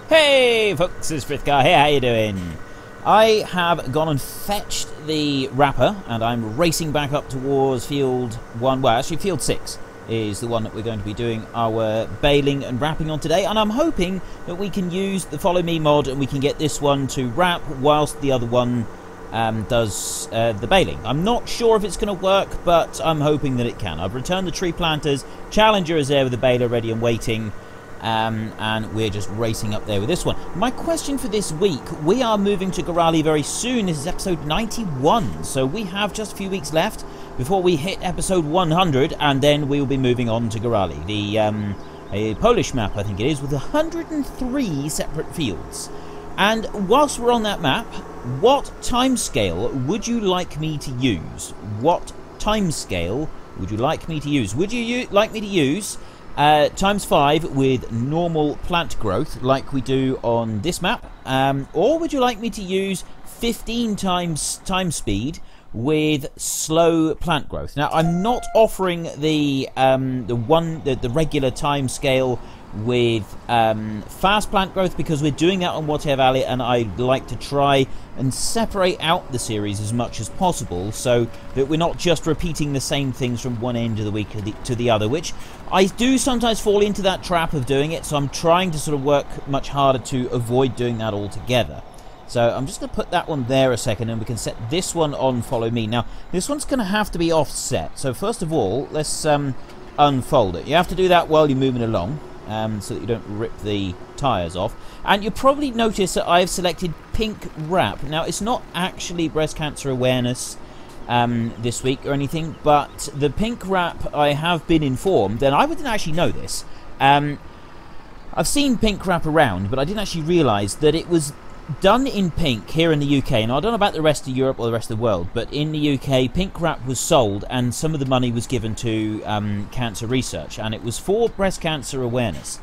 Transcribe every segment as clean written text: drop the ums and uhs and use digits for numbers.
Hey folks, it's Frithgar here, how you doing? I have gone and fetched the wrapper and I'm racing back up towards field 1, well actually field 6 is the one that we're going to be doing our baling and wrapping on today, and I'm hoping that we can use the follow me mod and we can get this one to wrap whilst the other one does the baling. I'm not sure if it's going to work, but I'm hoping that it can. I've returned the tree planters, Challenger is there with the baler ready and waiting. And we're just racing up there with this one. My question for this week, we are moving to Gorale very soon. This is episode 91, so we have just a few weeks left before we hit episode 100, and then we will be moving on to Gorale, the a Polish map I think it is, with 103 separate fields. And whilst we're on that map, what timescale would you like me to use? What timescale would you like me to use? Would you like me to use times 5 with normal plant growth like we do on this map, or would you like me to use 15 times time speed with slow plant growth? Now I'm not offering the regular time scale with fast plant growth because we're doing that on Water Valley, and I'd like to try and separate out the series as much as possible so that we're not just repeating the same things from one end of the week to the other, which I do sometimes fall into that trap of doing it, so I'm trying to sort of work much harder to avoid doing that altogether. So I'm just going to put that one there a second, and we can set this one on follow me. Now this one's going to have to be offset, so first of all let's unfold it. You have to do that while you're moving along, so that you don't rip the tyres off. And you'll probably notice that I've selected pink wrap. Now it's not actually breast cancer awareness this week or anything, but the pink wrap, I have been informed, and I didn't actually know this. I've seen pink wrap around, but I didn't actually realise that it was done in pink here in the UK. And I don't know about the rest of Europe or the rest of the world, but in the UK pink wrap was sold and some of the money was given to cancer research, and it was for breast cancer awareness.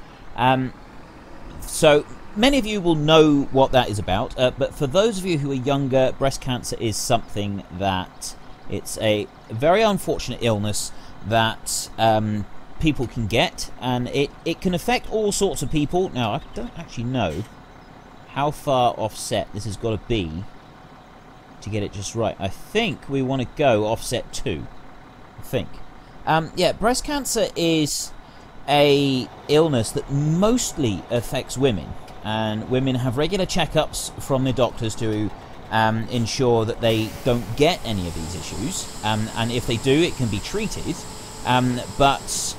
So many of you will know what that is about, but for those of you who are younger, breast cancer is something that it's a very unfortunate illness that people can get, and it can affect all sorts of people. Now I don't actually know how far offset this has got to be to get it just right. I think we want to go offset 2. I think. Yeah, breast cancer is a illness that mostly affects women, and women have regular checkups from their doctors to ensure that they don't get any of these issues, and if they do, it can be treated, but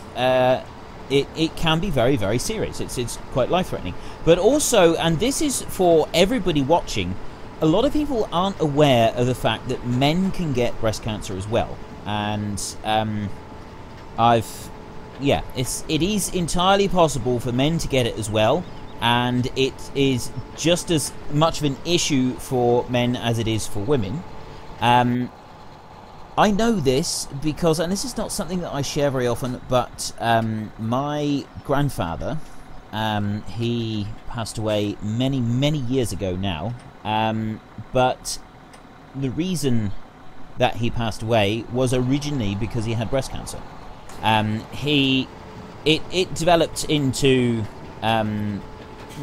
it can be very, very serious. It's quite life-threatening. But also, and this is for everybody watching, a lot of people aren't aware of the fact that men can get breast cancer as well. And it is entirely possible for men to get it as well, and it is just as much of an issue for men as it is for women. I know this because, and this is not something that I share very often, but my grandfather, he passed away many, many years ago now, but the reason that he passed away was originally because he had breast cancer. It developed into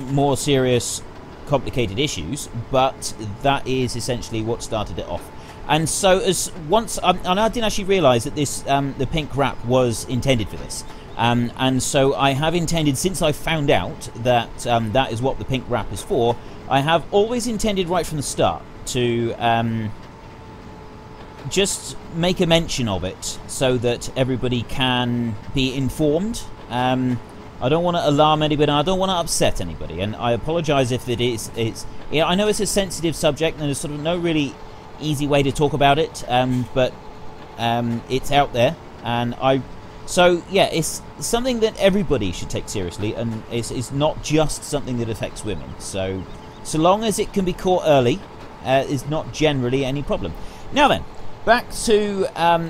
more serious, complicated issues, but that is essentially what started it off. And so, and I didn't actually realise that this the pink wrap was intended for this. And so I have intended, since I found out that that is what the pink wrap is for, I have always intended right from the start to just make a mention of it so that everybody can be informed. I don't want to alarm anybody, I don't want to upset anybody, and I apologise if I know it's a sensitive subject and there's sort of no really easy way to talk about it, but it's out there, and so yeah, it's something that everybody should take seriously, and it's not just something that affects women. So long as it can be caught early, is not generally any problem. Now then, back to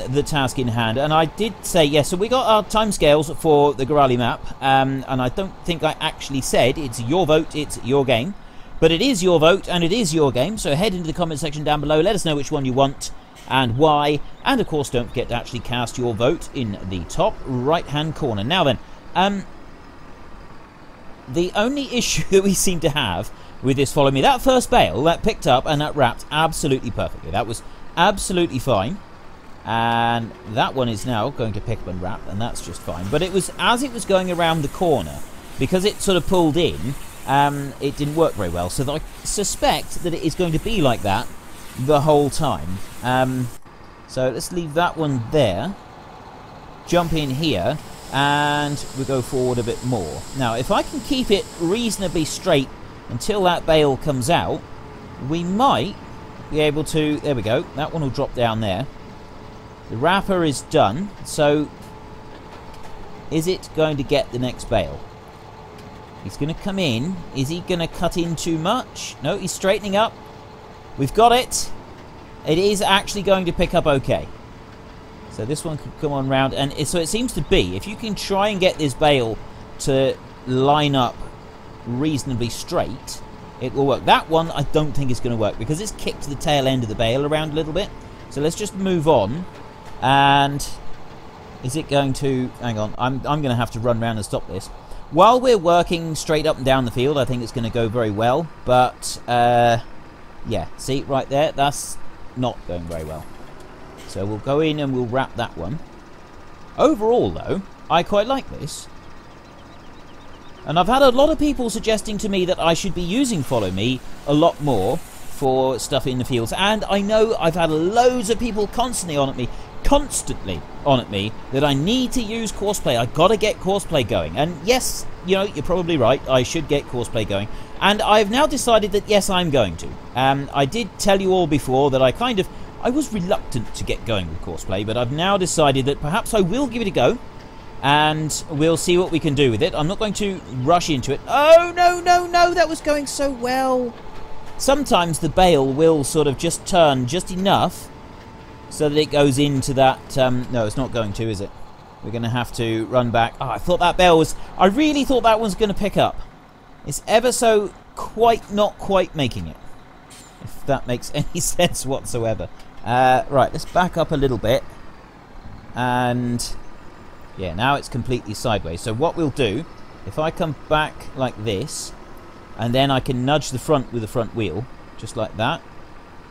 the task in hand, and I did say yes. So we got our timescales for the Gorale map, and I don't think I actually said it's your vote, it's your game. But it is your vote and it is your game, so head into the comment section down below, let us know which one you want and why, and of course don't forget to actually cast your vote in the top right hand corner. Now then, the only issue that we seem to have with this follow me, that first bale, that picked up and that wrapped absolutely perfectly. That was absolutely fine. And that one is now going to pick up and wrap, and that's just fine. But it was as it was going around the corner, because it sort of pulled in, it didn't work very well. So I suspect that it is going to be like that the whole time. So let's leave that one there. Jump in here, and we'll go forward a bit more. Now, if I can keep it reasonably straight until that bale comes out, we might be able to... There we go. That one will drop down there. The wrapper is done. So, is it going to get the next bale? He's going to come in. Is he going to cut in too much? No, he's straightening up. We've got it. It is actually going to pick up okay. So this one could come on round. And so it seems to be, if you can try and get this bale to line up reasonably straight, it will work. That one I don't think is going to work because it's kicked the tail end of the bale around a little bit. So let's just move on. And is it going to... Hang on, I'm going to have to run around and stop this. While we're working straight up and down the field, I think it's going to go very well. But, yeah, see, right there, that's not going very well. So we'll go in and we'll wrap that one. Overall, though, I quite like this. And I've had a lot of people suggesting to me that I should be using Follow Me a lot more for stuff in the fields. And I know I've had loads of people constantly on at me that I need to use Courseplay. I've got to get Courseplay going. And yes, you know, you're probably right. I should get Courseplay going. And I've now decided that yes, I'm going to. I did tell you all before that I was reluctant to get going with Courseplay, but I've now decided that perhaps I will give it a go. And we'll see what we can do with it. I'm not going to rush into it. Oh, no, no, no, that was going so well. Sometimes the bale will sort of just turn just enough so that it goes into that... no, it's not going to, is it? We're going to have to run back. Oh, I thought that bale was... I really thought that one's going to pick up. It's ever so not quite making it. If that makes any sense whatsoever. Right, let's back up a little bit. And... yeah, now it's completely sideways. So what we'll do, if I come back like this, and then I can nudge the front with the front wheel, just like that.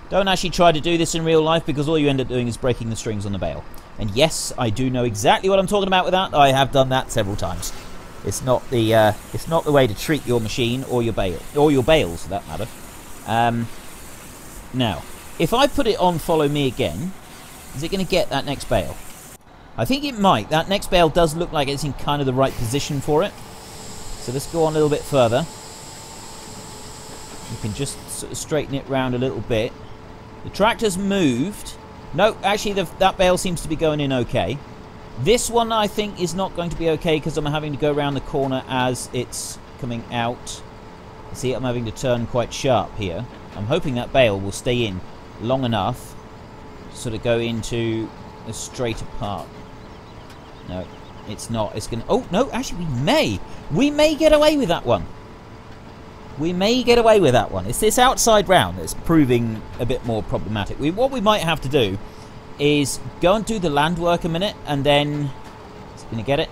Don't actually try to do this in real life, because all you end up doing is breaking the strings on the bale. And yes, I do know exactly what I'm talking about with that. I have done that several times. It's not the way to treat your machine or your bale, or your bales for that matter. Now, if I put it on Follow Me again, is it going to get that next bale? I think it might. That next bale does look like it's in kind of the right position for it. So let's go on a little bit further. You can just sort of straighten it round a little bit. The tractor's moved. No, actually that bale seems to be going in okay. This one I think is not going to be okay because I'm having to go around the corner as it's coming out. See, I'm having to turn quite sharp here. I'm hoping that bale will stay in long enough to sort of go into a straighter part. No, it's not. It's going to... oh, no, actually we may get away with that one. We may get away with that one. It's this outside round that's proving a bit more problematic. What we might have to do is go and do the land work a minute, and then... it's going to get it.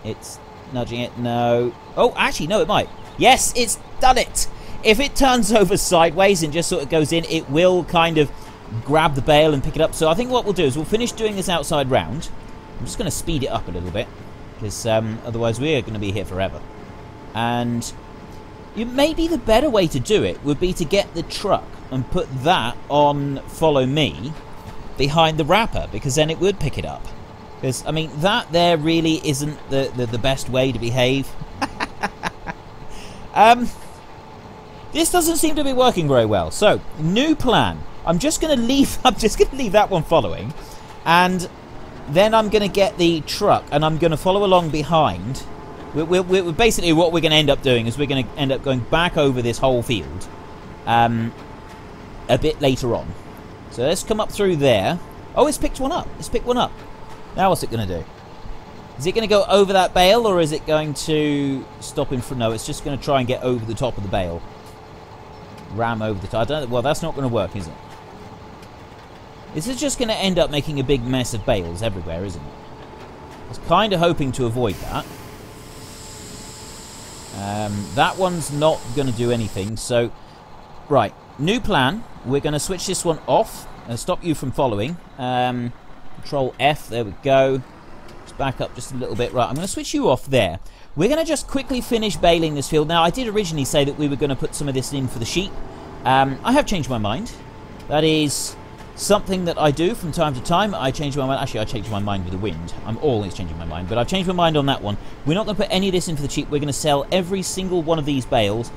It's nudging it. No. Oh, actually, no, it might. Yes, it's done it. If it turns over sideways and just sort of goes in, it will kind of grab the bale and pick it up. So I think what we'll do is we'll finish doing this outside round. I'm just going to speed it up a little bit, because otherwise we're going to be here forever. And maybe the better way to do it would be to get the truck and put that on Follow Me behind the wrapper, because then it would pick it up. Because, I mean, that there really isn't the best way to behave. This doesn't seem to be working very well. So, new plan. I'm just going to leave that one following, and then I'm going to get the truck and I'm going to follow along behind. We're basically, what we're going to end up doing is we're going to end up going back over this whole field a bit later on. So let's come up through there. Oh, it's picked one up. It's picked one up. Now what's it going to do? Is it going to go over that bale, or is it going to stop in front? No, it's just going to try and get over the top of the bale. Ram over the top. Well, that's not going to work, is it? This is just going to end up making a big mess of bales everywhere, isn't it? I was kind of hoping to avoid that. That one's not going to do anything. So, right, new plan. We're going to switch this one off and stop you from following. Control F, there we go. Let's back up just a little bit. Right, I'm going to switch you off there. We're going to just quickly finish baling this field. Now, I did originally say that we were going to put some of this in for the sheep. I have changed my mind. That is something that I do from time to time. I change my mind. Actually, I change my mind with the wind. I'm always changing my mind, but I've changed my mind on that one. We're not going to put any of this in for the cheap. We're going to sell every single one of these bales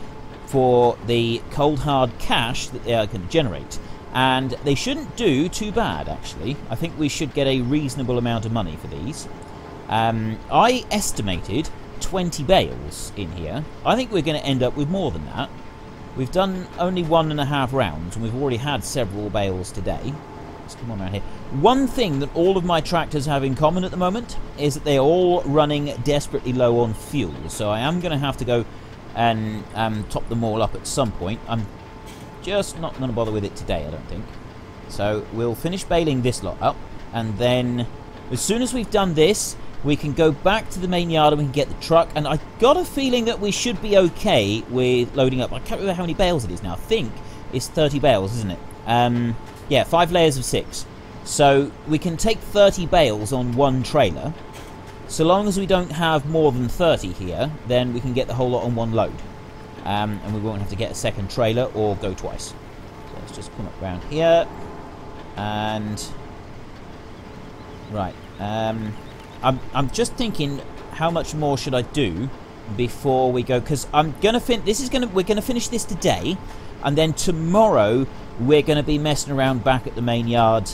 for the cold hard cash that they are going to generate. And they shouldn't do too bad, actually. I think we should get a reasonable amount of money for these. I estimated 20 bales in here. I think we're going to end up with more than that. We've done only 1.5 rounds, and we've already had several bales today. Let's come on around here. One thing that all of my tractors have in common at the moment is that they're all running desperately low on fuel. So I am going to have to go and top them all up at some point. I'm just not going to bother with it today, I don't think. So we'll finish baling this lot up, and then as soon as we've done this, we can go back to the main yard and we can get the truck. And I got a feeling that we should be okay with loading up. I can't remember how many bales it is now. I think it's 30 bales, isn't it? Yeah, 5 layers of 6. So we can take 30 bales on one trailer. So long as we don't have more than 30 here, then we can get the whole lot on one load. And we won't have to get a second trailer or go twice. So let's just come up around here. And right. I'm just thinking, how much more should I do before we go? Because I'm gonna we're gonna finish this today, and then tomorrow we're gonna be messing around back at the main yard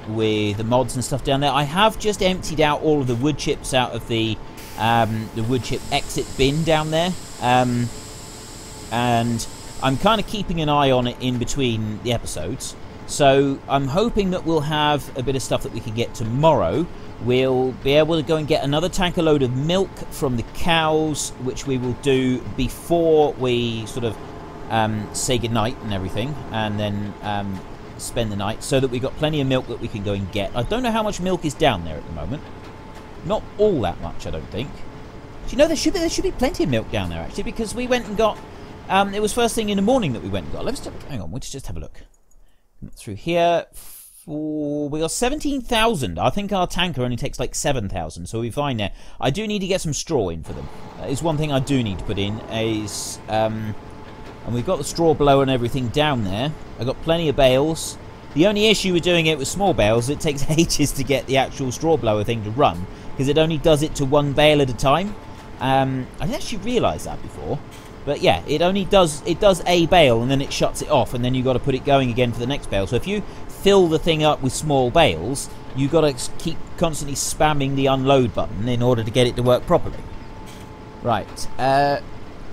with the mods and stuff down there. I have just emptied out all of the wood chips out of the wood chip exit bin down there, and I'm kind of keeping an eye on it in between the episodes. So I'm hoping that we'll have a bit of stuff that we can get tomorrow. We'll be able to go and get another tanker load of milk from the cows, which we will do before we sort of say goodnight and everything, and then spend the night, so that we've got plenty of milk that we can go and get. I don't know how much milk is down there at the moment. Not all that much, I don't think. Do you know, there should be plenty of milk down there, actually, because we went and got... it was first thing in the morning that we went and got. Let's hang on, let's just have a look. Through here... we got 17,000. I think our tanker only takes like 7,000, so we'll be fine there. I do need to get some straw in for them. That is one thing I do need to put in. And we've got the straw blower and everything down there. I've got plenty of bales. The only issue with doing it with small bales, it takes ages to get the actual straw blower thing to run, because it only does it to one bale at a time. I didn't actually realise that before. But yeah, it does a bale and then it shuts it off, and then you've got to put it going again for the next bale. So if you fill the thing up with small bales, you've got to keep constantly spamming the unload button in order to get it to work properly. Right,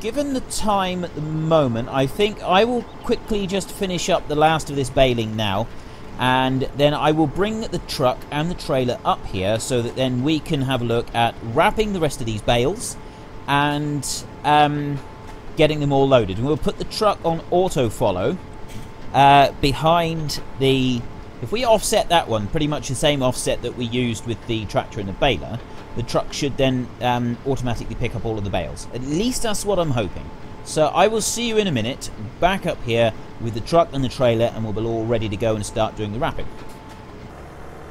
given the time at the moment, I think I will quickly just finish up the last of this baling now, and then I will bring the truck and the trailer up here so that then we can have a look at wrapping the rest of these bales and getting them all loaded. And we'll put the truck on auto follow behind the... If we offset that one, pretty much the same offset that we used with the tractor and the baler, the truck should then automatically pick up all of the bales. At least that's what I'm hoping. So I will see you in a minute, back up here with the truck and the trailer, and we'll be all ready to go and start doing the wrapping.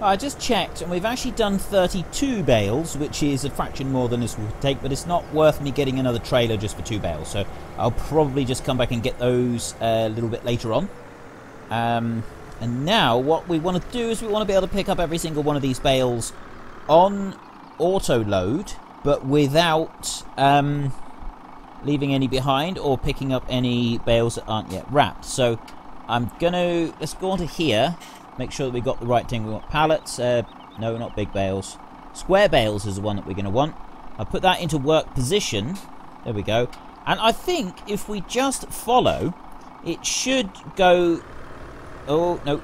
I just checked, and we've actually done 32 bales, which is a fraction more than this would take, but it's not worth me getting another trailer just for 2 bales, so I'll probably just come back and get those a little bit later on. And now what we want to do is we want to be able to pick up every single one of these bales on auto load, but without leaving any behind or picking up any bales that aren't yet wrapped. So I'm gonna, let's go on to here, make sure that we got the right thing. We want pallets, no, not big bales. Square bales is the one that we're gonna want. I'll put that into work position. There we go. And I think if we just follow, it should go... Oh, no.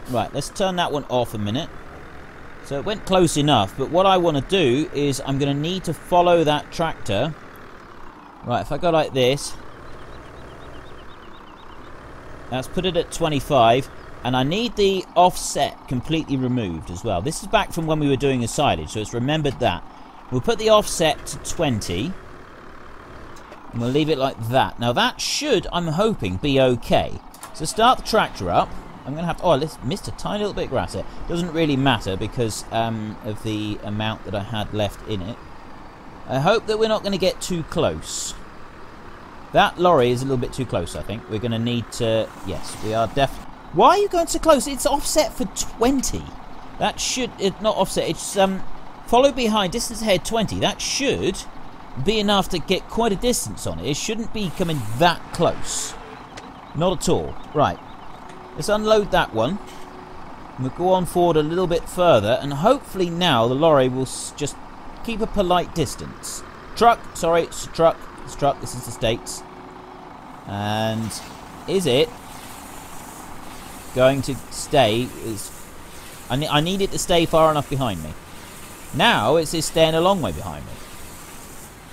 Right, let's turn that one off a minute. So it went close enough, but what I want to do is I'm going to need to follow that tractor. Right, if I go like this, let's put it at 25, and I need the offset completely removed as well. This is back from when we were doing the silage, so it's remembered that. We'll put the offset to 20. And we'll leave it like that. Now that should, I'm hoping, be okay. So start the tractor up. I'm going to have to... Oh, I missed a tiny little bit of grass there. Doesn't really matter because of the amount that I had left in it. I hope that we're not going to get too close. That lorry is a little bit too close, I think. We're going to need to... Yes, we are definitely... Why are you going so close? It's offset for 20. That should... Not offset, it's... Follow behind, distance ahead 20. That should be enough to get quite a distance on it. It shouldn't be coming that close. Not at all. Right. Let's unload that one. We'll go on forward a little bit further, and hopefully now the lorry will just keep a polite distance. Truck, sorry, it's a truck. It's a truck, this is the States. And is it going to stay? I need it to stay far enough behind me. Now it's staying a long way behind me.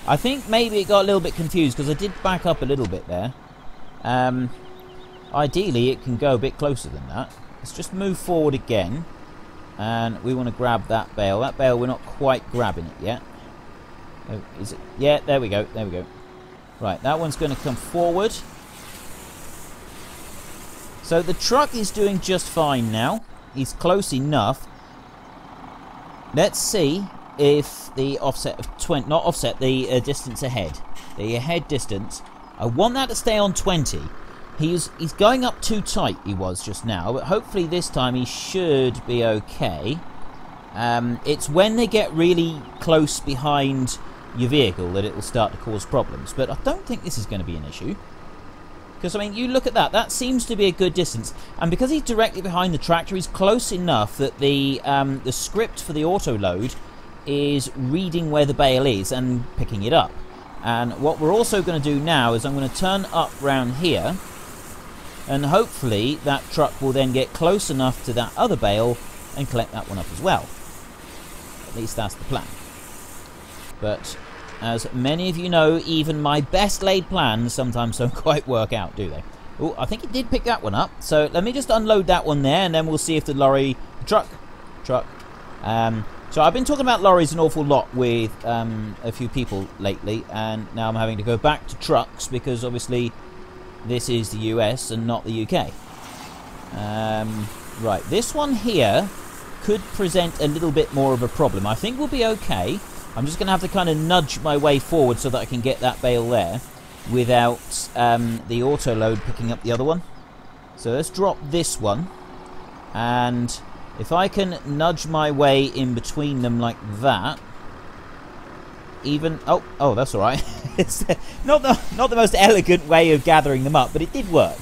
I think maybe it got a little bit confused because I did back up a little bit there. Ideally it can go a bit closer than that. Let's just move forward again. And we want to grab that bale. That bale, we're not quite grabbing it yet. Oh, is it? Yeah, there we go. There we go. Right, that one's going to come forward. So the truck is doing just fine now. He's close enough. Let's see if the offset of 20... Not offset, the distance ahead. The ahead distance. I want that to stay on 20. He's going up too tight, he was just now. But hopefully this time he should be okay. It's when they get really close behind your vehicle that it will start to cause problems. But I don't think this is going to be an issue. Because, I mean, you look at that. That seems to be a good distance. And because he's directly behind the tractor, he's close enough that the script for the autoload is reading where the bale is and picking it up. And what we're also going to do now is I'm going to turn up round here. And hopefully that truck will then get close enough to that other bale and collect that one up as well. At least that's the plan. But as many of you know, even my best laid plans sometimes don't quite work out, do they? Oh, I think it did pick that one up. So let me just unload that one there, and then we'll see if the lorry... Truck. So I've been talking about lorries an awful lot with a few people lately, and now I'm having to go back to trucks because obviously this is the US and not the UK. Right, this one here could present a little bit more of a problem. I think we'll be okay. I'm just going to have to kind of nudge my way forward so that I can get that bale there without the autoload picking up the other one. So let's drop this one. And if I can nudge my way in between them like that, even... Oh, that's all right. It's not the most elegant way of gathering them up, but it did work.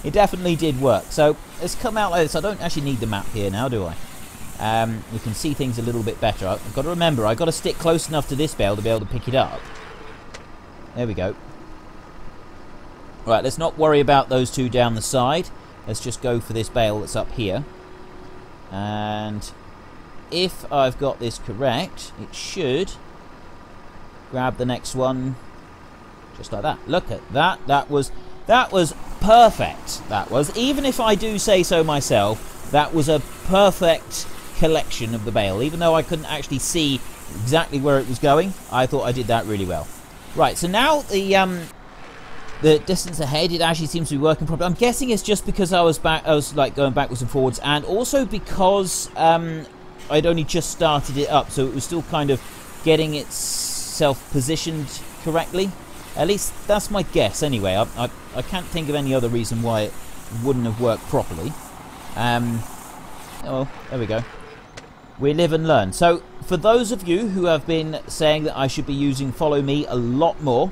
It definitely did work. So let's come out like this. I don't actually need the map here now, do I? We can see things a little bit better. I've got to remember, I've got to stick close enough to this bale to be able to pick it up. There we go. Right, let's not worry about those two down the side. Let's just go for this bale that's up here. And if I've got this correct, it should grab the next one just like that. Look at that. That was perfect. That was, even if I do say so myself, that was a perfect collection of the bale. Even though I couldn't actually see exactly where it was going, I thought I did that really well. Right, so now the distance ahead, it actually seems to be working properly. I'm guessing it's just because I was like going backwards and forwards, and also because I'd only just started it up, so it was still kind of getting itself positioned correctly. At least that's my guess anyway. I can't think of any other reason why it wouldn't have worked properly. Oh, there we go. We live and learn. So, for those of you who have been saying that I should be using Follow Me a lot more,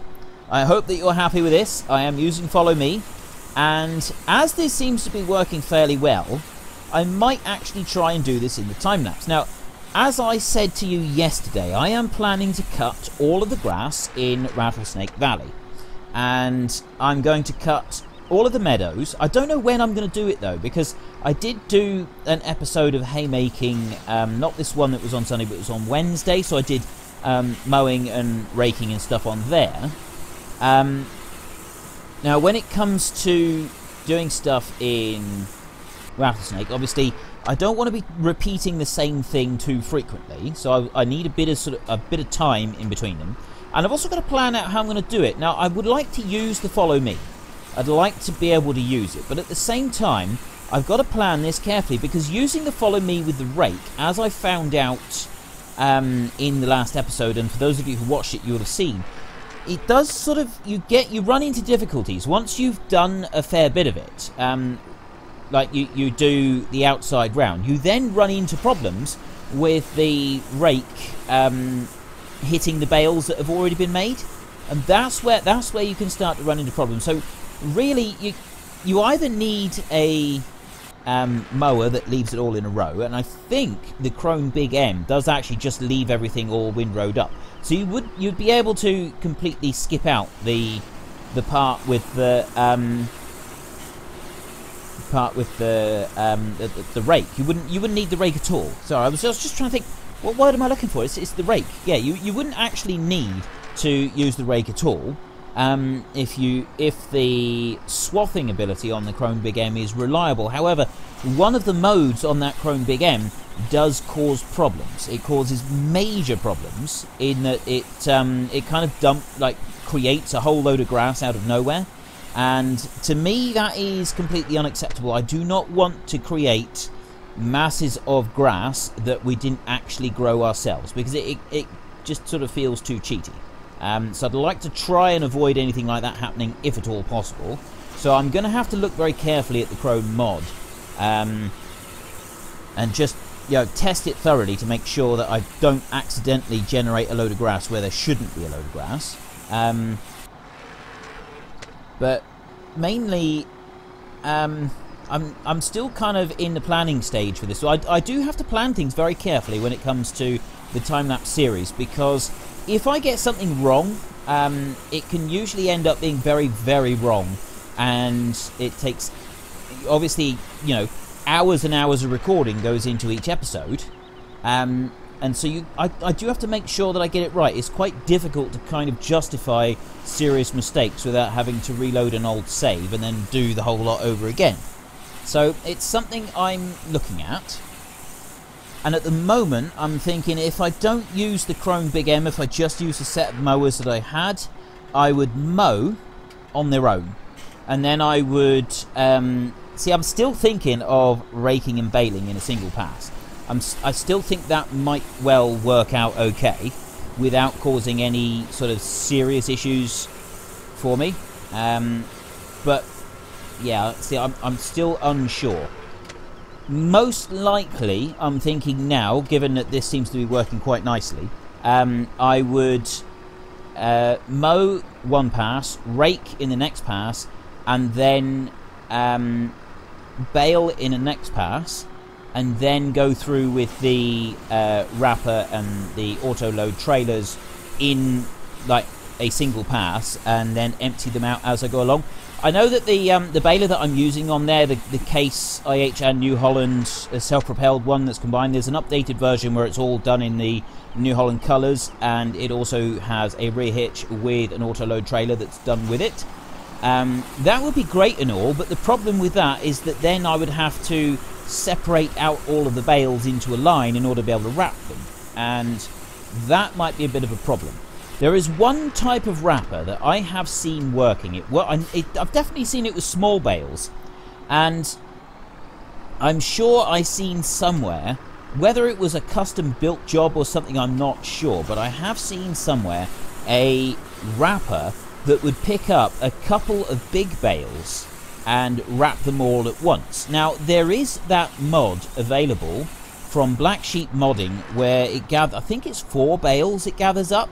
I hope that you're happy with this. I am using Follow Me, and as this seems to be working fairly well, I might actually try and do this in the time-lapse. Now, as I said to you yesterday, I am planning to cut all of the grass in Rattlesnake Valley, and I'm going to cut all of the meadows. I don't know when I'm going to do it though, because I did do an episode of haymaking, not this one that was on Sunday, but it was on Wednesday, so I did mowing and raking and stuff on there. Now when it comes to doing stuff in Rattlesnake, obviously I don't want to be repeating the same thing too frequently, so I need a bit of time in between them. And I've also got to plan out how I'm going to do it. Now, I would like to use the follow me. I'd like to be able to use it, but at the same time, I've got to plan this carefully, because using the follow me with the rake, as I found out in the last episode, and for those of you who watched it, you would have seen, it does sort of, you run into difficulties once you've done a fair bit of it. Like you do the outside round, you then run into problems with the rake hitting the bales that have already been made, and that's where you can start to run into problems. So really, you either need a mower that leaves it all in a row, and I think the Krone Big M does actually just leave everything all windrowed up. So you'd be able to completely skip out the part with the the rake. You wouldn't need the rake at all. Sorry, I was just trying to think, what word am I looking for? It's the rake. Yeah, you wouldn't actually need to use the rake at all. If the swathing ability on the Krone Big M is reliable. However, one of the modes on that Krone Big M does cause problems. It causes major problems in that it kind of creates a whole load of grass out of nowhere, and to me that is completely unacceptable. I do not want to create masses of grass that we didn't actually grow ourselves, because it just sort of feels too cheaty. So I'd like to try and avoid anything like that happening, if at all possible. So I'm going to have to look very carefully at the Krone mod, and just test it thoroughly to make sure that I don't accidentally generate a load of grass where there shouldn't be a load of grass. But mainly, I'm still kind of in the planning stage for this. So I do have to plan things very carefully when it comes to the time-lapse series, because if I get something wrong, it can usually end up being very, very wrong, and it takes, obviously, hours and hours of recording goes into each episode, and so I do have to make sure that I get it right. It's quite difficult to kind of justify serious mistakes without having to reload an old save and then do the whole lot over again. So it's something I'm looking at. And at the moment, I'm thinking, if I don't use the Krone Big M, if I just use the set of mowers that I had, I would mow on their own. And then I would... see, I'm still thinking of raking and baling in a single pass. I still think that might well work out okay, without causing any sort of serious issues for me. But, yeah, see, I'm still unsure. Most likely, I'm thinking now, given that this seems to be working quite nicely, I would mow one pass, rake in the next pass, and then bale in the next pass, and then go through with the wrapper and the auto-load trailers in like a single pass, and then empty them out as I go along. I know that the baler that I'm using on there, the Case IH and New Holland self-propelled one that's combined, there's an updated version where it's all done in the New Holland colours, and it also has a rear hitch with an auto-load trailer that's done with it. That would be great and all, but the problem with that is that then I would have to separate out all of the bales into a line in order to be able to wrap them, and that might be a bit of a problem. There is one type of wrapper that I have seen working. I've definitely seen it with small bales, and I'm sure I've seen somewhere, whether it was a custom built job or something, I'm not sure, but I have seen somewhere a wrapper that would pick up a couple of big bales and wrap them all at once. Now, there is that mod available from Black Sheep Modding where it gathers, I think it's 4 bales it gathers up,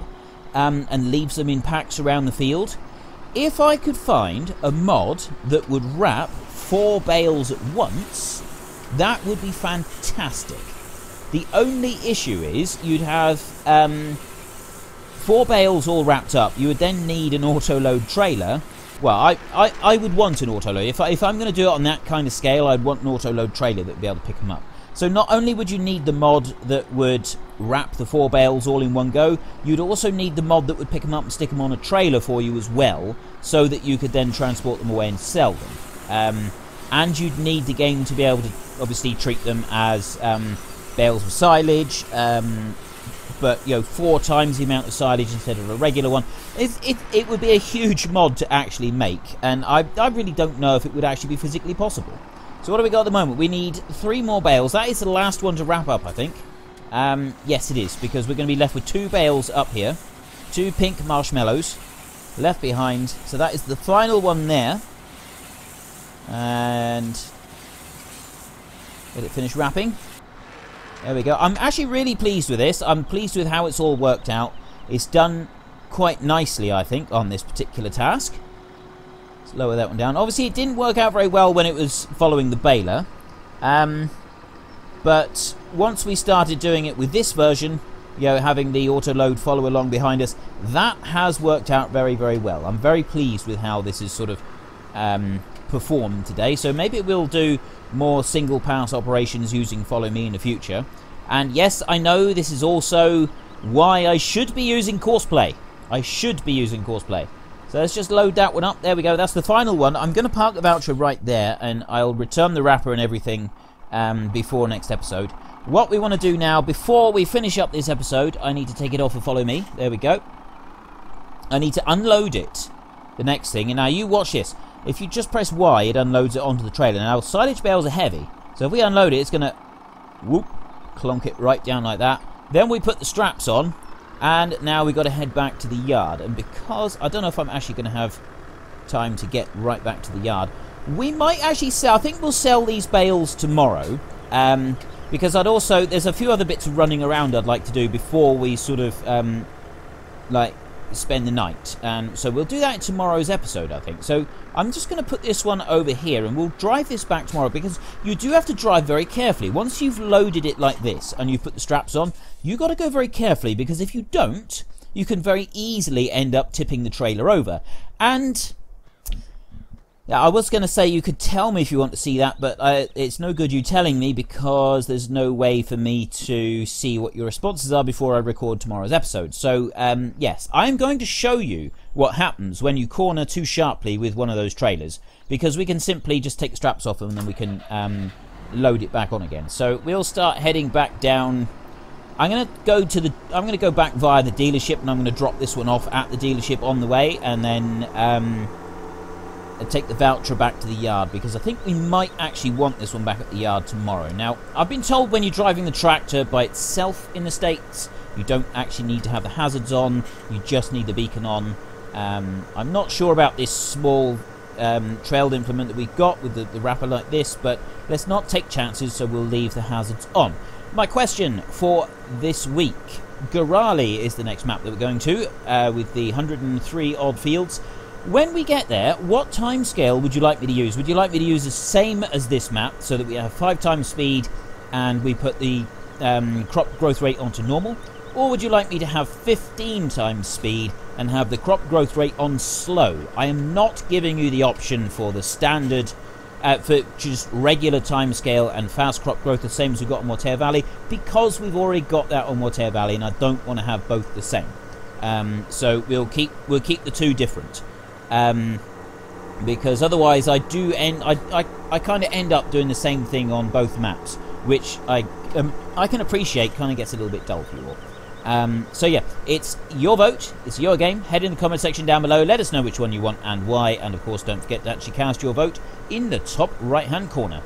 and leaves them in packs around the field. If I could find a mod that would wrap 4 bales at once, that would be fantastic. The only issue is you'd have 4 bales all wrapped up. You would then need an auto-load trailer. Well, I would want an auto-load. If I'm going to do it on that kind of scale, I'd want an auto-load trailer that would be able to pick them up. So not only would you need the mod that would wrap the 4 bales all in one go, you'd also need the mod that would pick them up and stick them on a trailer for you as well, so that you could then transport them away and sell them. and you'd need the game to be able to obviously treat them as bales of silage, but 4 times the amount of silage instead of a regular one. It would be a huge mod to actually make, and I really don't know if it would actually be physically possible. So what do we got at the moment? We need 3 more bales. That is the last one to wrap up, I think. Yes, it is, because we're going to be left with 2 bales up here, 2 pink marshmallows left behind. So that is the final one there. And let it finish wrapping. There we go. I'm actually really pleased with this. I'm pleased with how it's all worked out. It's done quite nicely, I think, on this particular task. Let's lower that one down. Obviously, it didn't work out very well when it was following the baler. But once we started doing it with this version, having the auto-load follow along behind us, that has worked out very, very well. I'm very pleased with how this is sort of performed today. So maybe we'll do more single pass operations using Follow Me in the future. And yes, I know this is also why I should be using Courseplay. I should be using Courseplay. So let's just load that one up. There we go. That's the final one. I'm going to park the voucher right there, and I'll return the wrapper and everything before next episode. What we want to do now, before we finish up this episode, I need to take it off of Follow Me. There we go. I need to unload it, the next thing. And now you watch this. If you just press Y, it unloads it onto the trailer. Now, silage bales are heavy, so if we unload it, it's going to whoop, clonk it right down like that. Then we put the straps on, and now we've got to head back to the yard. And because I don't know if I'm actually going to have time to get right back to the yard, we might actually sell, I think we'll sell these bales tomorrow, because there's a few other bits running around I'd like to do before we sort of spend the night, and so we'll do that in tomorrow's episode, I think. So I'm just going to put this one over here, and we'll drive this back tomorrow, because you do have to drive very carefully. Once you've loaded it like this and you've put the straps on, you've got to go very carefully, because if you don't, you can very easily end up tipping the trailer over. And yeah, I was going to say you could tell me if you want to see that, but it's no good you telling me, because there's no way for me to see what your responses are before I record tomorrow's episode. So, yes, I'm going to show you what happens when you corner too sharply with one of those trailers, because we can simply just take the straps off them and then we can load it back on again. So we'll start heading back down. I'm going to go back via the dealership, and I'm going to drop this one off at the dealership on the way, and then take the voucher back to the yard, because I think we might actually want this one back at the yard tomorrow. Now, I've been told when you're driving the tractor by itself in the States, you don't actually need to have the hazards on, you just need the beacon on. I'm not sure about this small trailed implement that we've got with the wrapper like this, but let's not take chances, so we'll leave the hazards on. My question for this week: Gorale is the next map that we're going to, with the 103 odd fields. When we get there, what time scale would you like me to use? Would you like me to use the same as this map, so that we have 5 times speed and we put the crop growth rate onto normal? Or would you like me to have 15 times speed and have the crop growth rate on slow? I am not giving you the option for the standard, for just regular time scale and fast crop growth, the same as we've got on Water Valley, because we've already got that on Water Valley, and I don't want to have both the same. So we'll keep the two different. Because otherwise I kind of end up doing the same thing on both maps, which I can appreciate kind of gets a little bit dull for you all. So yeah, it's your vote, it's your game. Head in the comment section down below, let us know which one you want and why, and of course don't forget to actually cast your vote in the top right hand corner.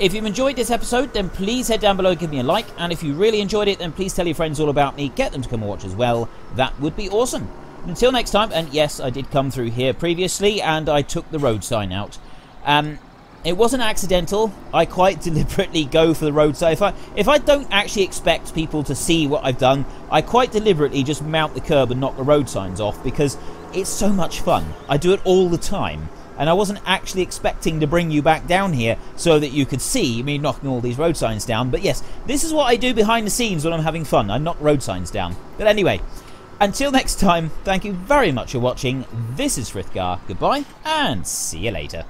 If you've enjoyed this episode, then please head down below and give me a like, and if you really enjoyed it, then please tell your friends all about me, get them to come and watch as well. That would be awesome. Until next time, and yes, I did come through here previously, and I took the road sign out. It wasn't accidental. I quite deliberately go for the road sign. If I don't actually expect people to see what I've done, I quite deliberately just mount the curb and knock the road signs off, because it's so much fun. I do it all the time, and I wasn't actually expecting to bring you back down here so that you could see me knocking all these road signs down. But yes, this is what I do behind the scenes when I'm having fun. I knock road signs down. But anyway, until next time, thank you very much for watching. This is Frithgar. Goodbye, and see you later.